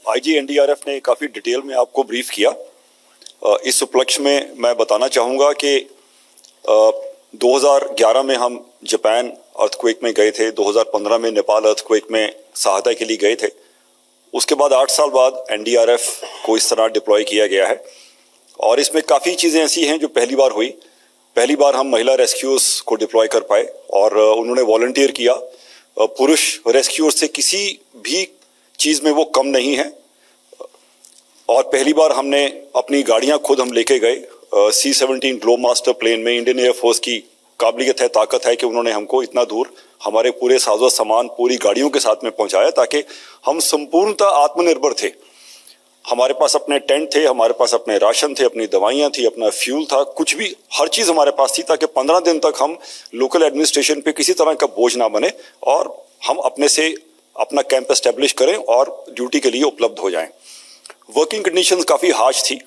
IG NDRF ने काफ़ी detail में आपको ब्रीफ किया। इस उपलक्ष्य में मैं बताना चाहूँगा कि 2011 में हम जापान अर्थक्वेक में गए थे, 2015 में नेपाल अर्थक्वेक में सहायता के लिए गए थे। उसके बाद 8 साल बाद एनडीआरएफ को इस तरह डिप्लॉय किया गया है और इसमें काफ़ी चीज़ें ऐसी हैं जो पहली बार हुई। पहली बार हम महिला रेस्क्यूअर्स को डिप्लॉय कर पाए और उन्होंने वॉलंटियर किया। पुरुष रेस्क्यूअर्स से किसी भी चीज़ में वो कम नहीं है और पहली बार हमने अपनी गाड़ियां खुद हम लेके गए। C-17 ग्लोबमास्टर प्लेन में इंडियन एयरफोर्स की काबिलियत है, ताकत है कि उन्होंने हमको इतना दूर हमारे पूरे साजो सामान पूरी गाड़ियों के साथ में पहुंचाया ताकि हम संपूर्णतः आत्मनिर्भर थे। हमारे पास अपने टेंट थे, हमारे पास अपने राशन थे, अपनी दवाइयां थी, अपना फ्यूल था, कुछ भी हर चीज़ हमारे पास थी ताकि 15 दिन तक हम लोकल एडमिनिस्ट्रेशन पे किसी तरह का बोझ ना बने और हम अपने से अपना कैंप एस्टेब्लिश करें और ड्यूटी के लिए उपलब्ध हो जाएं। वर्किंग कंडीशंस काफ़ी हार्श थी,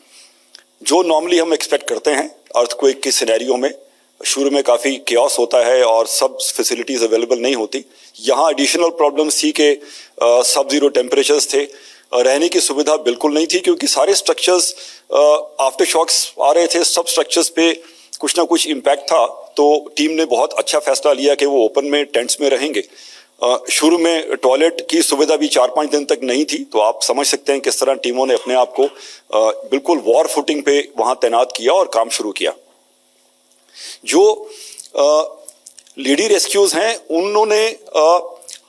जो नॉर्मली हम एक्सपेक्ट करते हैं अर्थक्वेक के सिनेरियो में। शुरू में काफ़ी केओस होता है और सब फैसिलिटीज़ अवेलेबल नहीं होती। यहाँ एडिशनल प्रॉब्लम्स थी कि सब ज़ीरो टेम्परेचर्स थे, रहने की सुविधा बिल्कुल नहीं थी क्योंकि सारे स्ट्रक्चर्स आफ्टर शॉक्स आ रहे थे, सब स्ट्रक्चर्स पे कुछ ना कुछ इम्पैक्ट था। तो टीम ने बहुत अच्छा फैसला लिया कि वो ओपन में टेंट्स में रहेंगे। शुरू में टॉयलेट की सुविधा भी 4-5 दिन तक नहीं थी, तो आप समझ सकते हैं किस तरह टीमों ने अपने आप को बिल्कुल वॉर फुटिंग पे वहाँ तैनात किया और काम शुरू किया। जो लेडी रेस्क्यूज हैं उन्होंने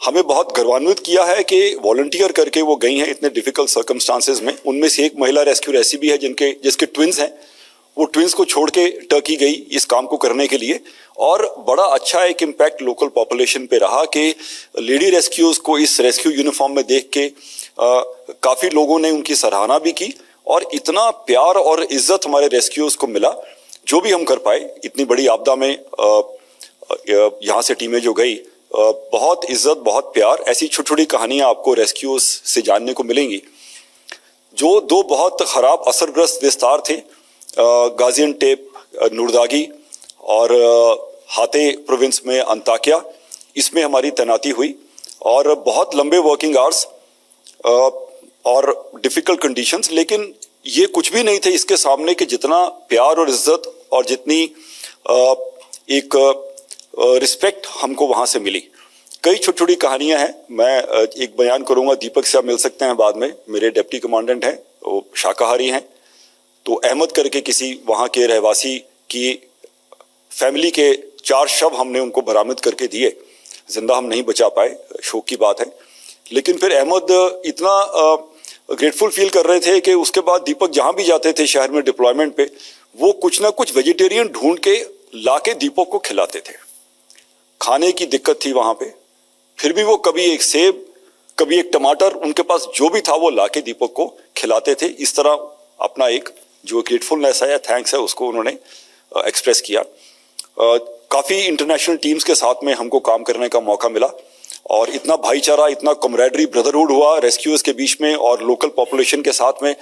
हमें बहुत गर्वान्वित किया है कि वॉलंटियर करके वो गई हैं इतने डिफिकल्ट सर्कमस्टांसेस में। उनमें से एक महिला रेस्क्यू ऐसी भी है जिसके ट्विंस हैं, वो ट्विंस को छोड़ के टर्की गई इस काम को करने के लिए और बड़ा अच्छा एक इम्पैक्ट लोकल पॉपुलेशन पे रहा कि लेडी रेस्क्यूज को इस रेस्क्यू यूनिफॉर्म में देख के काफ़ी लोगों ने उनकी सराहना भी की और इतना प्यार और इज्जत हमारे रेस्क्यूज को मिला। जो भी हम कर पाए इतनी बड़ी आपदा में, यहाँ से टीमें जो गई, बहुत इज्जत, बहुत प्यार। ऐसी छोटी छोटी कहानियाँ आपको रेस्क्यूज से जानने को मिलेंगी। जो 2 बहुत खराब असरग्रस्त विस्तार थे, गाजियान्टेप नुरदागी और हाते प्रोविंस में अंताकिया, इसमें हमारी तैनाती हुई और बहुत लंबे वर्किंग आवर्स और डिफिकल्ट कंडीशंस, लेकिन ये कुछ भी नहीं थे इसके सामने कि जितना प्यार और इज्जत और जितनी एक रिस्पेक्ट हमको वहाँ से मिली। कई छोटी छोटी कहानियाँ हैं, मैं एक बयान करूँगा। दीपक से आप मिल सकते हैं बाद में, मेरे डिप्टी कमांडेंट हैं, वो शाकाहारी हैं। तो अहमद करके किसी वहाँ के रहवासी की फैमिली के 4 शव हमने उनको बरामद करके दिए, जिंदा हम नहीं बचा पाए, शोक की बात है। लेकिन फिर अहमद इतना ग्रेटफुल फील कर रहे थे कि उसके बाद दीपक जहाँ भी जाते थे शहर में डिप्लॉयमेंट पे, वो कुछ ना कुछ वेजिटेरियन ढूंढ के ला के दीपक को खिलाते थे। खाने की दिक्कत थी वहाँ पे, फिर भी वो कभी एक सेब, कभी एक टमाटर, उनके पास जो भी था वो ला के दीपक को खिलाते थे। इस तरह अपना एक जो ग्रेटफुलनेस है या थैंक्स है उसको उन्होंने एक्सप्रेस किया। काफ़ी इंटरनेशनल टीम्स के साथ में हमको काम करने का मौका मिला और इतना भाईचारा, इतना कमरेडरी, ब्रदरहुड हुआ रेस्क्यूअर्स के बीच में और लोकल पॉपुलेशन के साथ में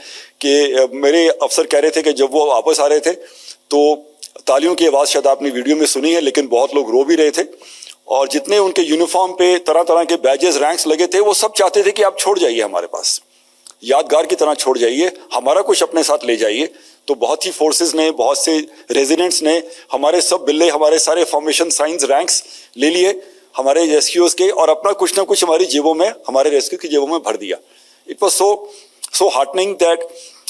कि मेरे अफसर कह रहे थे कि जब वो वापस आ रहे थे तो तालियों की आवाज़ शायद आपने वीडियो में सुनी है, लेकिन बहुत लोग रो भी रहे थे और जितने उनके यूनिफॉर्म पे तरह तरह के बैजेस, रैंक्स लगे थे, वो सब चाहते थे कि आप छोड़ जाइए, हमारे पास यादगार की तरह छोड़ जाइए, हमारा कुछ अपने साथ ले जाइए। तो बहुत ही फोर्सेस ने, बहुत से रेजिडेंट्स ने हमारे सब बिल्ले, हमारे सारे फॉर्मेशन साइंस, रैंक्स ले लिए हमारे रेस्क्यूअर्स के और अपना कुछ ना कुछ हमारी जेबों में, हमारे रेस्क्यू की जेबों में भर दिया। It was so heartening that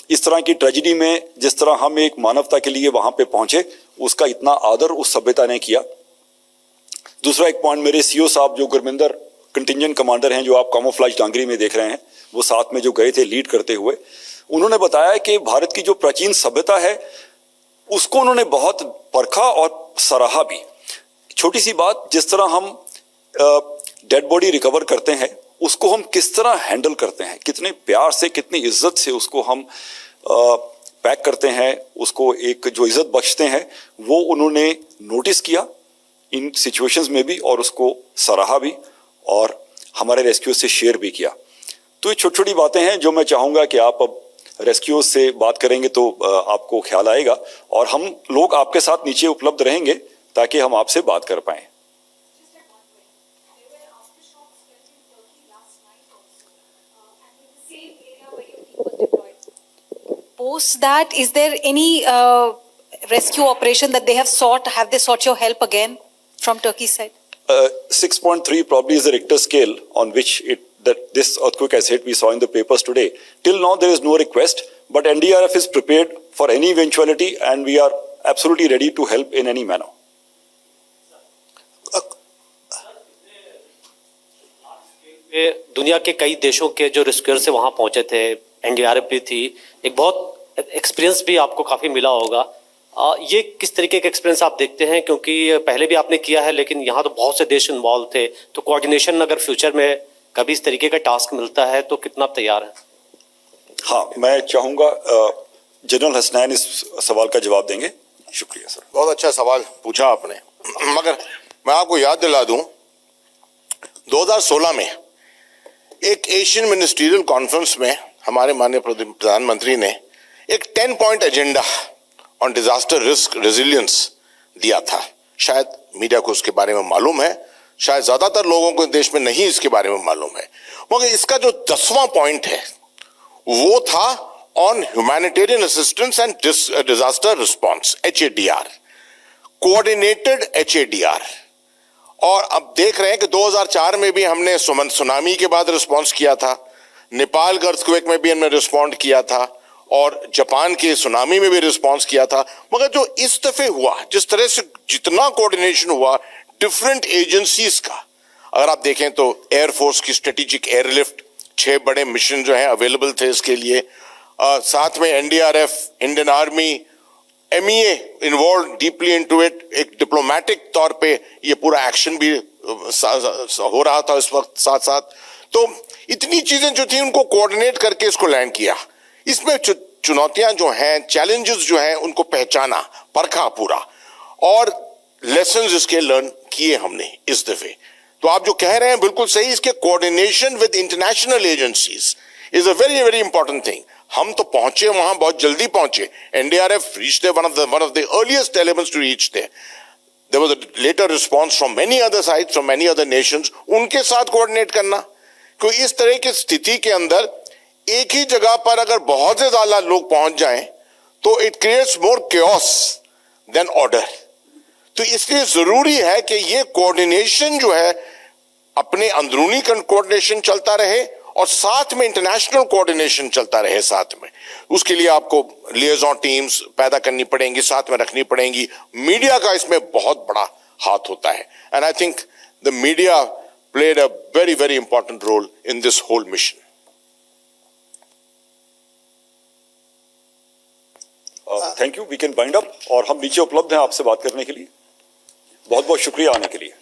इस तरह की ट्रेजिडी में जिस तरह हम एक मानवता के लिए वहां पे पहुंचे, उसका इतना आदर उस सभ्यता ने किया। दूसरा एक पॉइंट, मेरे सीओ साहब जो गुरमिंदर कंटिंजेंट कमांडर हैं, जो आप कामोफ्लाज डांगरी में देख रहे हैं, वो साथ में जो गए थे लीड करते हुए, उन्होंने बताया कि भारत की जो प्राचीन सभ्यता है उसको उन्होंने बहुत परखा और सराहा भी। छोटी सी बात, जिस तरह हम डेड बॉडी रिकवर करते हैं उसको हम किस तरह हैंडल करते हैं, कितने प्यार से, कितनी इज्जत से उसको हम पैक करते हैं, उसको एक जो इज्जत बख्शते हैं, वो उन्होंने नोटिस किया इन सिचुएशंस में भी और उसको सराहा भी और हमारे रेस्क्यू से शेयर भी किया। तो ये छोटी छोटी बातें हैं जो मैं चाहूँगा कि आप अब रेस्क्यू से बात करेंगे तो आपको ख्याल आएगा और हम लोग आपके साथ नीचे उपलब्ध रहेंगे ताकि हम आपसे बात कर पाएं। Post that, is there any rescue operation that they have sought? Have they sought your help again from Turkey's side? 6.3 probably is the Richter scale on which this earthquake has hit. We saw in the papers today. Till now, there is no request, but NDRF is prepared for any eventuality, and we are absolutely ready to help in any manner. दुनिया के कई देशों के जो rescuers से वहां पहुंचे थे, एनडीआरएफ भी थी, एक बहुत एक्सपीरियंस भी आपको काफी मिला होगा। ये किस तरीके का एक्सपीरियंस आप देखते हैं, क्योंकि पहले भी आपने किया है लेकिन यहाँ तो बहुत से देश इन्वॉल्व थे, तो कोऑर्डिनेशन अगर फ्यूचर में कभी इस तरीके का टास्क मिलता है तो कितना तैयार है? हाँ, मैं चाहूंगा जनरल हसनैन इस सवाल का जवाब देंगे। शुक्रिया सर। बहुत अच्छा सवाल पूछा आपने, मगर मैं आपको याद दिला दूं 2016 में एक एशियन मिनिस्ट्रियल कॉन्फ्रेंस में हमारे माननीय प्रधानमंत्री ने एक 10 point agenda on disaster risk resilience दिया था। शायद मीडिया को उसके बारे में मालूम है, शायद ज्यादातर लोगों को देश में नहीं इसके बारे में मालूम है, मगर इसका जो 10वां पॉइंट है वो था on humanitarian assistance and disaster response, HADR, coordinated HADR। और अब देख रहे हैं कि 2004 में भी हमने सुनामी के बाद रिस्पॉन्स किया था, नेपाल अर्थक्वेक में भी हमने रिस्पॉन्ड किया था, और जापान के सुनामी में भी रिस्पॉन्स किया था। मगर जो इस दफे हुआ, जिस तरह से जितना कोऑर्डिनेशन हुआ डिफरेंट एजेंसीज का, अगर आप देखें तो एयरफोर्स की स्ट्रेटेजिक एयरलिफ्ट, 6 बड़े मिशन जो हैं अवेलेबल थे इसके लिए, साथ में NDRF, Indian army, MEA involve deeply into it, एक डिप्लोमेटिक तौर पे ये पूरा एक्शन भी हो रहा था इस वक्त साथ साथ। तो इतनी चीजें जो थी उनको कोऑर्डिनेट करके इसको लैंड किया। इसमें चुनौतियां जो हैं, चैलेंजेस जो हैं, उनको पहचाना, परखा पूरा, और लेसन्स इसके लर्न किए हमने इस दफे। तो आप जो कह रहे हैं बिल्कुल सही, इसके coordination with international agencies is a very very important thing. हम तो पहुंचे वहां, बहुत जल्दी पहुंचे। NDRF reached there, one of the earliest elements to reach there. There was a later response from many other sides, from many other nations. उनके साथ coordinate करना, क्योंकि इस तरह की स्थिति के अंदर एक ही जगह पर अगर बहुत से ज्यादा लोग पहुंच जाएं तो it creates more chaos than order. तो इसलिए जरूरी है कि ये कोऑर्डिनेशन जो है अपने अंदरूनी कोऑर्डिनेशन चलता रहे और साथ में इंटरनेशनल कोऑर्डिनेशन चलता रहे साथ में। उसके लिए आपको लिएजॉन टीम्स पैदा करनी पड़ेंगी, साथ में रखनी पड़ेंगी। मीडिया का इसमें बहुत बड़ा हाथ होता है, and I think the media played a very very important role in this whole mission. Thank you, we can wind up, और हम नीचे उपलब्ध हैं आपसे बात करने के लिए। बहुत बहुत शुक्रिया आने के लिए।